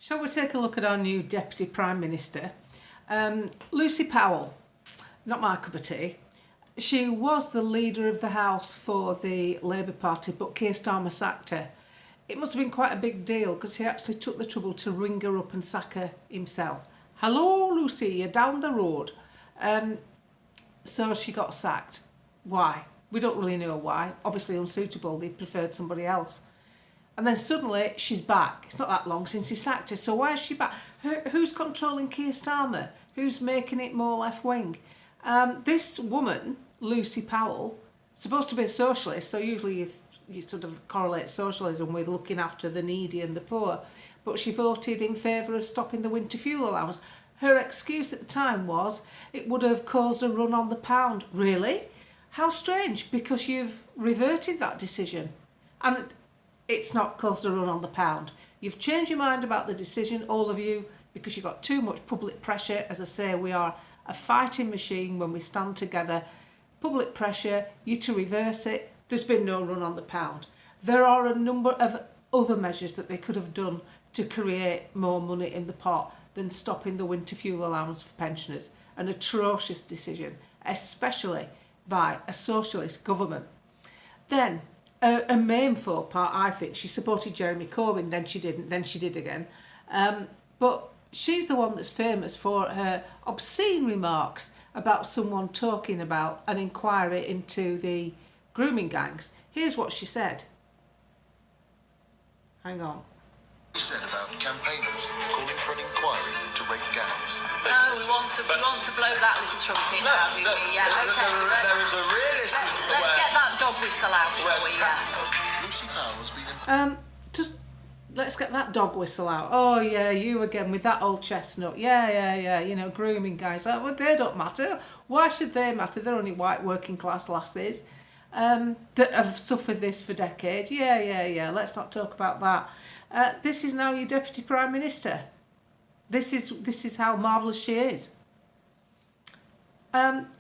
Shall we take a look at our new Deputy Prime Minister? Lucy Powell, not my cup of tea. She was the leader of the House for the Labour Party, but Keir Starmer sacked her. It must have been quite a big deal because he actually took the trouble to ring her up and sack her himself. Hello, Lucy, you're down the road. So she got sacked. Why? We don't really know why. Obviously unsuitable, they preferred somebody else. And then suddenly she's back. It's not that long since he sacked her, so why is she back? Who's controlling Keir Starmer? Who's making it more left-wing? This woman, Lucy Powell, supposed to be a socialist, so usually you sort of correlate socialism with looking after the needy and the poor, but she voted in favour of stopping the winter fuel allowance. Her excuse at the time was it would have caused a run on the pound. Really? How strange, because you've reverted that decision. And it's not caused a run on the pound. You've changed your mind about the decision, all of you, because you've got too much public pressure. As I say, we are a fighting machine when we stand together. Public pressure, you to reverse it. There's been no run on the pound. There are a number of other measures that they could have done to create more money in the pot than stopping the winter fuel allowance for pensioners. An atrocious decision, especially by a socialist government. Then, a main faux pas, I think, she supported Jeremy Corbyn, then she didn't, then she did again. But she's the one that's famous for her obscene remarks about someone talking about an inquiry into the grooming gangs. Here's what she said. Hang on. He said about campaigners calling for an inquiry into rape gangs. No, we want to blow that little trumpet now, do we? Yeah, okay. There is a real issue. Let's get that dog whistle out, shall we? Yeah. Lucy Powell's been Just let's get that dog whistle out. Oh yeah, you again with that old chestnut. Yeah. You know, grooming guys. Well, they don't matter. Why should they matter? They're only white working class lasses that have suffered this for decades. Yeah. Let's not talk about that. This is now your Deputy Prime Minister. This is how marvellous she is.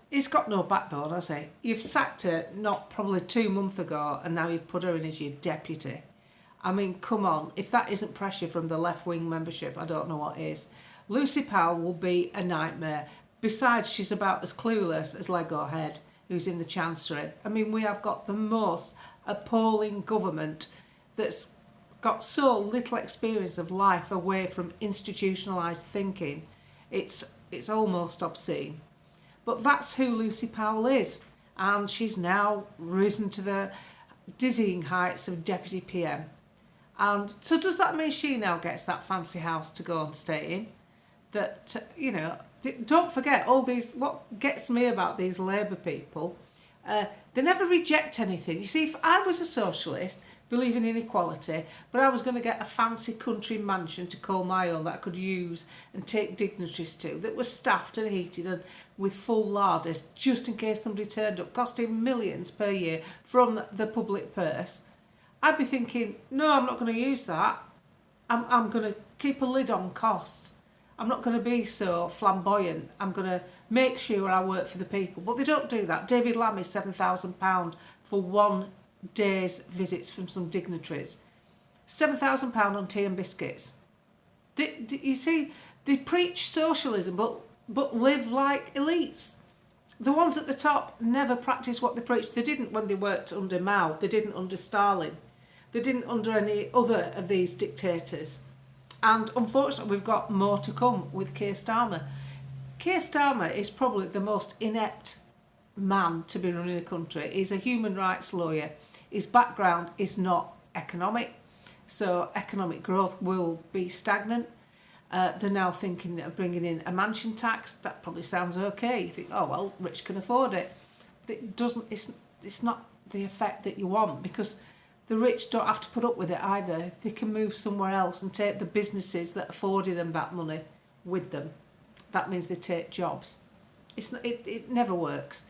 He's got no backbone, has he? You've sacked her not probably 2 months ago, and now you've put her in as your deputy. I mean, come on. If that isn't pressure from the left-wing membership, I don't know what is. Lucy Powell will be a nightmare. Besides, she's about as clueless as Lego Head, who's in the Chancery. I mean, we have got the most appalling government that's got so little experience of life away from institutionalised thinking. It's almost obscene. But that's who Lucy Powell is. And she's now risen to the dizzying heights of Deputy PM. And so does that mean she now gets that fancy house to go and stay in? That, you know, don't forget all these, what gets me about these Labour people, they never reject anything. You see, if I was a socialist, believing in equality, but I was going to get a fancy country mansion to call my own that I could use and take dignitaries to, that was staffed and heated and with full larders, just in case somebody turned up, costing millions per year from the public purse, I'd be thinking, no, I'm not going to use that. I'm going to keep a lid on costs. I'm not going to be so flamboyant. I'm going to make sure I work for the people. But they don't do that. David Lammy, £7,000 for 1 day's visits from some dignitaries. £7,000 on tea and biscuits. You see, they preach socialism but live like elites. The ones at the top never practice what they preach. They didn't when they worked under Mao. They didn't under Stalin. They didn't under any other of these dictators. And unfortunately, we've got more to come with Keir Starmer. Keir Starmer is probably the most inept man to be running a country. He's a human rights lawyer. His background is not economic, so economic growth will be stagnant. They're now thinking of bringing in a mansion tax. That probably sounds okay. You think, oh well, rich can afford it, but it doesn't. It's not the effect that you want, because the rich don't have to put up with it either. They can move somewhere else and take the businesses that afforded them that money with them. That means they take jobs. It never works.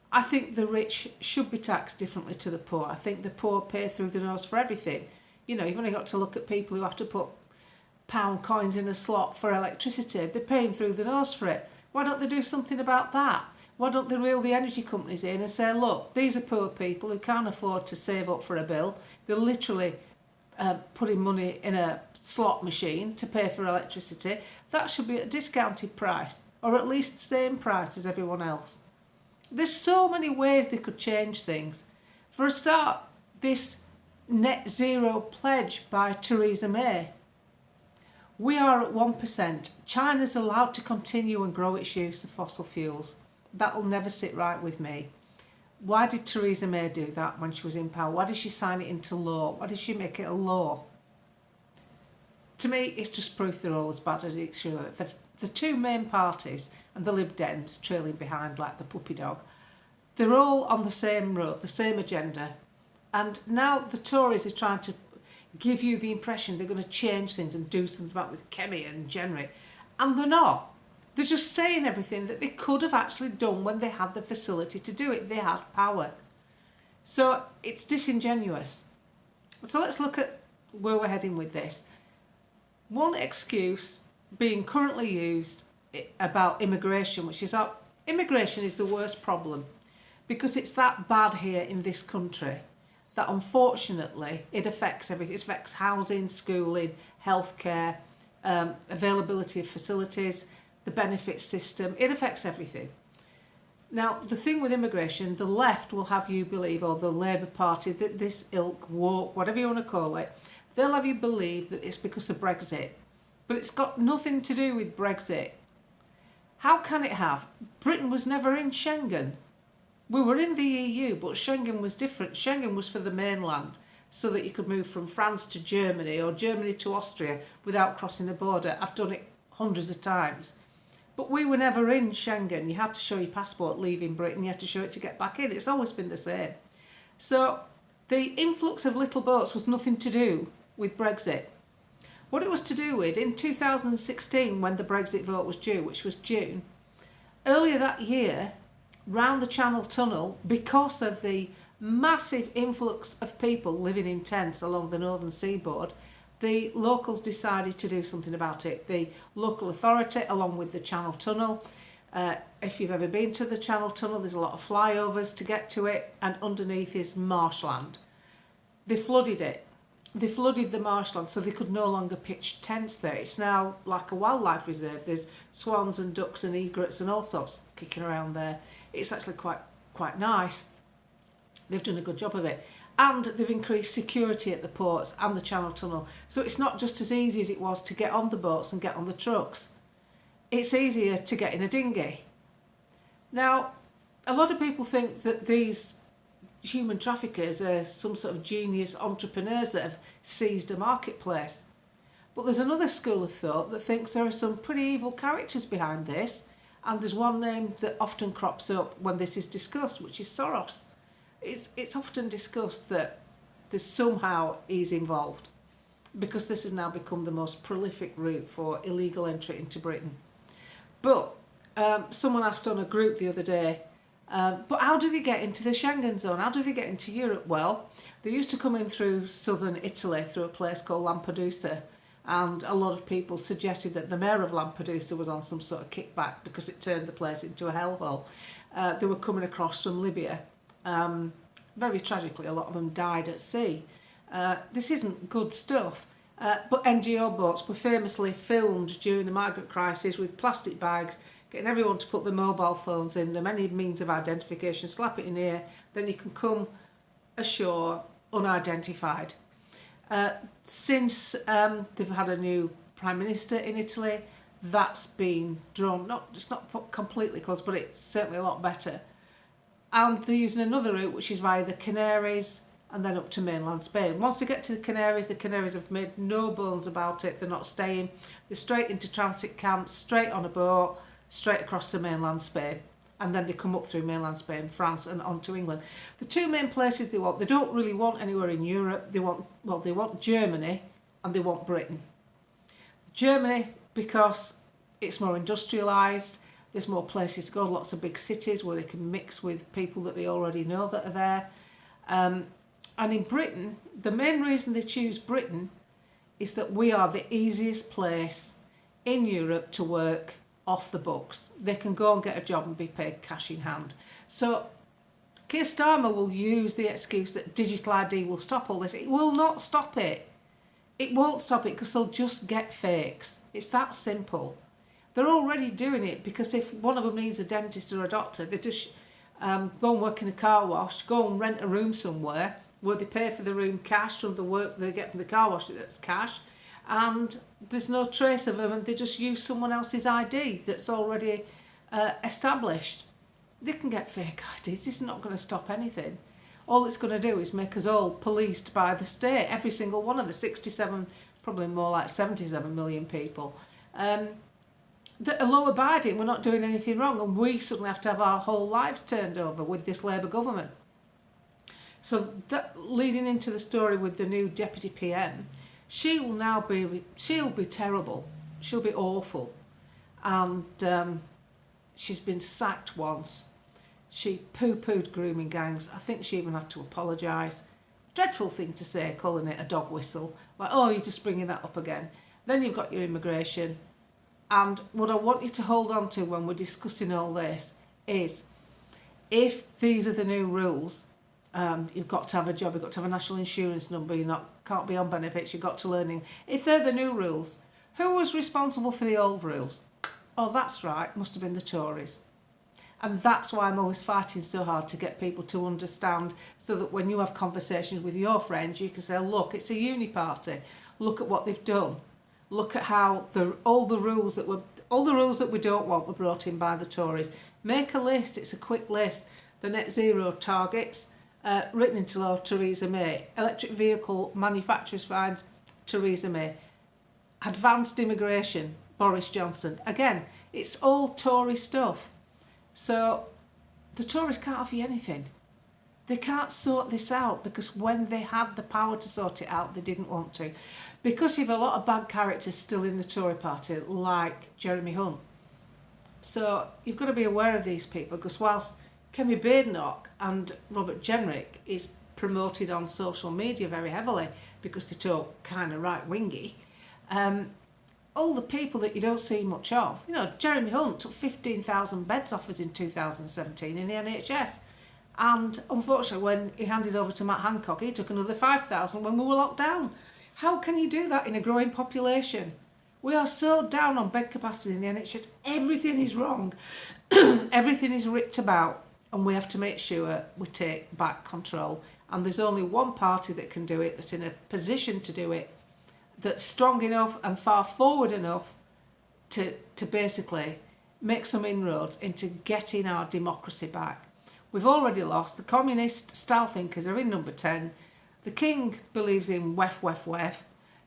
I think the rich should be taxed differently to the poor. I think the poor pay through the nose for everything. You know, you've only got to look at people who have to put pound coins in a slot for electricity. They're paying through the nose for it. Why don't they do something about that? Why don't they reel the energy companies in and say, look, these are poor people who can't afford to save up for a bill. They're literally putting money in a slot machine to pay for electricity, that should be at a discounted price, or at least the same price as everyone else. There's so many ways they could change things. For a start, this net zero pledge by Theresa May. We are at 1%. China's allowed to continue and grow its use of fossil fuels. That'll never sit right with me. Why did Theresa May do that when she was in power? Why did she sign it into law? Why did she make it a law? To me, it's just proof they're all as bad as it should. The two main parties and the Lib Dems trailing behind like the puppy dog, they're all on the same road, the same agenda. And now the Tories are trying to give you the impression they're going to change things and do something about with Kemi and Jenry. And they're not. They're just saying everything that they could have actually done when they had the facility to do it. They had power. So it's disingenuous. So let's look at where we're heading with this. One excuse being currently used about immigration, which is immigration is the worst problem because it's that bad here in this country that unfortunately it affects everything. It affects housing, schooling, healthcare, availability of facilities, the benefits system. It affects everything. Now, the thing with immigration, the left will have you believe, or the Labour Party, that this ilk, woke, whatever you want to call it, they'll have you believe that it's because of Brexit. But it's got nothing to do with Brexit. How can it have? Britain was never in Schengen. We were in the EU, but Schengen was different. Schengen was for the mainland, so that you could move from France to Germany or Germany to Austria without crossing a border. I've done it hundreds of times. But we were never in Schengen. You had to show your passport leaving Britain. You had to show it to get back in. It's always been the same. So the influx of little boats was nothing to do with Brexit. What it was to do with, in 2016, when the Brexit vote was due, which was June, earlier that year, round the Channel Tunnel, because of the massive influx of people living in tents along the northern seaboard, the locals decided to do something about it. The local authority, along with the Channel Tunnel, if you've ever been to the Channel Tunnel, there's a lot of flyovers to get to it, and underneath is marshland. They flooded it. They flooded the marshland so they could no longer pitch tents there. It's now like a wildlife reserve. There's swans and ducks and egrets and all sorts kicking around there. It's actually quite nice. They've done a good job of it. And they've increased security at the ports and the Channel Tunnel. So it's not just as easy as it was to get on the boats and get on the trucks. It's easier to get in a dinghy. Now, a lot of people think that these human traffickers are some sort of genius entrepreneurs that have seized a marketplace. But there's another school of thought that thinks there are some pretty evil characters behind this, and there's one name that often crops up when this is discussed, which is Soros. It's often discussed that there's somehow he's involved, because this has now become the most prolific route for illegal entry into Britain. But someone asked on a group the other day, but how do they get into the Schengen zone? How do they get into Europe? Well, they used to come in through southern Italy, through a place called Lampedusa, and a lot of people suggested that the mayor of Lampedusa was on some sort of kickback because it turned the place into a hellhole. They were coming across from Libya. Very tragically, a lot of them died at sea. This isn't good stuff. But NGO boats were famously filmed during the migrant crisis with plastic bags, getting everyone to put their mobile phones in them, any means of identification, slap it in here, then you can come ashore unidentified. Since they've had a new Prime Minister in Italy, that's been drawn, it's not completely closed, but it's certainly a lot better. And they're using another route, which is via the Canaries and then up to mainland Spain. Once they get to the Canaries have made no bones about it. They're not staying. They're straight into transit camps, straight on a boat, straight across to mainland Spain. And then they come up through mainland Spain, France, and on to England. The two main places they don't really want anywhere in Europe. They want Germany and they want Britain. Germany, because it's more industrialised, there's more places to go, lots of big cities where they can mix with people that they already know that are there. And in Britain, the main reason they choose Britain is that we are the easiest place in Europe to work off the books. They can go and get a job and be paid cash in hand. So Keir Starmer will use the excuse that digital ID will stop all this. It will not stop it. it won't stop it because they'll just get fakes. It's that simple. They're already doing it because if one of them needs a dentist or a doctor, they just go and work in a car wash, go and rent a room somewhere where they pay for the room cash from the work they get from the car wash, that's cash, and there's no trace of them, and they just use someone else's ID that's already established. They can get fake IDs. This is not going to stop anything. All it's going to do is make us all policed by the state, every single one of the 67, probably more like 77 million people that are law abiding. We're not doing anything wrong, and we suddenly have to have our whole lives turned over with this Labour government. So that, leading into the story with the new deputy PM, she'll be terrible. She'll be awful, and she's been sacked once. She poo-pooed grooming gangs. I think she even had to apologise. Dreadful thing to say, calling it a dog whistle. Like, oh, you're just bringing that up again. Then you've got your immigration. And what I want you to hold on to when we're discussing all this is, if these are the new rules, you've got to have a job, you've got to have a national insurance number, can't be on benefits, you've got to learn. If they're the new rules, who was responsible for the old rules? Oh, that's right, must have been the Tories. And that's why I'm always fighting so hard to get people to understand, so that when you have conversations with your friends, you can say, look, it's a uniparty. Look at what they've done. Look at how all the rules that we don't want were brought in by the Tories. Make a list. It's a quick list. The net zero targets, written into law, Theresa May. Electric vehicle manufacturers fines, Theresa May. Advanced immigration, Boris Johnson. Again, it's all Tory stuff. So the Tories can't offer you anything. They can't sort this out, because when they had the power to sort it out, they didn't want to. Because you've a lot of bad characters still in the Tory party, like Jeremy Hunt. So you've got to be aware of these people, because whilst Kemi Badenoch and Robert Jenrick is promoted on social media very heavily because they talk kind of right-wingy, all the people that you don't see much of, Jeremy Hunt took 15,000 beds off us in 2017 in the NHS. And unfortunately, when he handed over to Matt Hancock, he took another 5,000 when we were locked down. How can you do that in a growing population? We are so down on bed capacity in the NHS. Everything is wrong. Everything is ripped about. And we have to make sure we take back control. And there's only one party that can do it, that's in a position to do it, that's strong enough and far forward enough to basically make some inroads into getting our democracy back. We've already lost. The communist style thinkers are in number 10. The king believes in wef, wef, wef.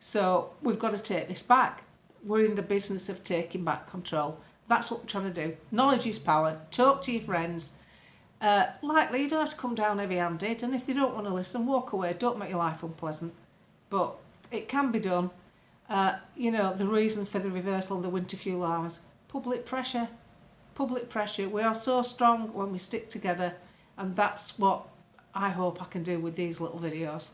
So we've got to take this back. We're in the business of taking back control. That's what we're trying to do. Knowledge is power. Talk to your friends. Lightly, you don't have to come down heavy-handed. And if they don't want to listen, walk away. Don't make your life unpleasant. But it can be done. The reason for the reversal of the winter fuel hours. Public pressure. Public pressure. We are so strong when we stick together, and that's what I hope I can do with these little videos.